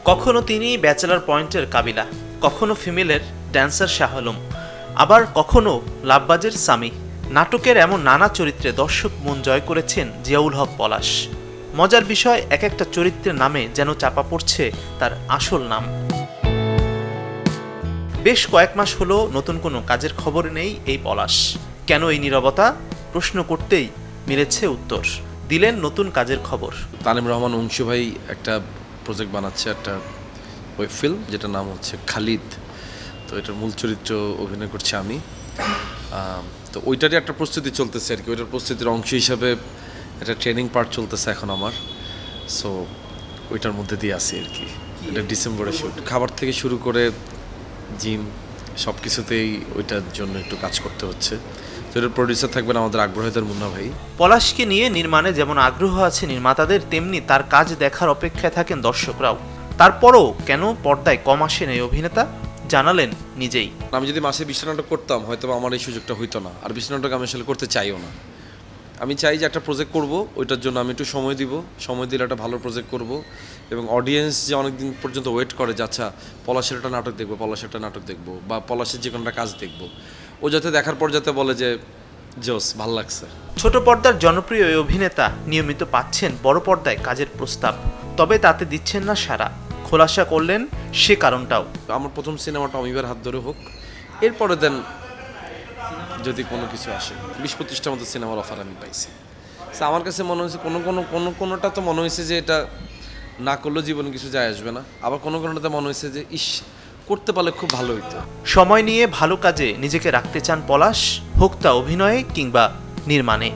কখনো তিনি ব্যাচেলার পয়েন্টের কাবিলা, কখনো ফিমেলের ড্যান্সার শাহ আলম, আবার কখনো লাভবাজের সামি। নাটকের এমন নানা চরিত্রে দর্শক মন জয় করেছেন জিয়াউল হক পলাশ। মজার বিষয়, এক একটা চরিত্রের নামে যেন চাপা পড়ছে তার আসল নাম। বেশ কয়েক মাস হলো নতুন কোনো কাজের খবর নেই এই পলাশ। কেন এই নীরবতা? প্রশ্ন করতেই মিলেছে উত্তর। দিলেন নতুন কাজের খবর। তানিম রহমান অংশু ভাই একটা প্রজেক্ট বানাচ্ছে, একটা ওয়েব ফিল্ম, যেটার নাম হচ্ছে খালিদ। তো এটার মূল চরিত্র অভিনয় করছি আমি। তো ওইটারই একটা প্রস্তুতি চলতেছে আর কি। ওইটার প্রস্তুতির অংশ হিসাবে একটা ট্রেনিং পার্ট চলতেছে এখন আমার। সো ওইটার মধ্যে দিয়ে আসি আর কি। এটা ডিসেম্বরে শুট। খাবার থেকে শুরু করে জিম সব কিছুতেই ওইটার জন্য একটু কাজ করতে হচ্ছে। তো এটার প্রডিউসার থাকবেন আমাদের আগ্রহীদের মুন্না ভাই। পলাশকে নিয়ে নির্মাণে যেমন আগ্রহ আছে নির্মাতাদের, তেমনি তার কাজ দেখার অপেক্ষায় থাকেন দর্শকরাও। তারপরও কেন পর্দায় কম আসেন এই অভিনেতা, জানালেন নিজেই। আমি যদি মাসে 20টা নাটক করতাম হয়তো আমার এই সুযোগটা হইতো না। আর 20 নাটক আমি আসলে করতে চাইও না। আমি চাই যে একটা প্রজেক্ট করব, ওইটার জন্য আমি একটু সময় দিব, সময় দিলে একটা ভালো প্রজেক্ট করব। এবং অডিয়েন্স যে অনেকদিন পর্যন্ত ওয়েট করে যে আচ্ছা পলাশের একটা নাটক দেখবো, পলাশের একটা নাটক দেখবো, বা পলাশের যে কোনো একটা কাজ দেখবো, ও যাতে দেখার পর যাতে বলে যে জোস, ভাল লাগছে। ছোট পর্দার জনপ্রিয় এই অভিনেতা নিয়মিত পাচ্ছেন বড় পর্দায় কাজের প্রস্তাব, তবে তাতে দিচ্ছেন না সাড়া। খোলাসা করলেন সে কারণটাও। আমার প্রথম সিনেমাটা অমিবার হাত ধরে হোক, এরপরে দেন যদি কোনো কিছু আসে। 20-25টার মতো সিনেমার অফার আমি পাইছি। আমার কাছে মনে হয়েছে কোনোটা তো মনে হয়েছে যে এটা না করলেও জীবনে কিছু যায় আসবে না। আবার কোনোটাতে মনে হয়েছে যে ইস, করতে পারলে খুব ভালো হইতো। সময় নিয়ে ভালো কাজে নিজেকে রাখতে চান পলাশ, হোক তা অভিনয়ে কিংবা নির্মাণে।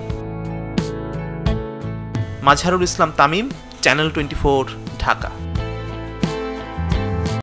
মাজহারুল ইসলাম তামিম, চ্যানেল 24, ঢাকা।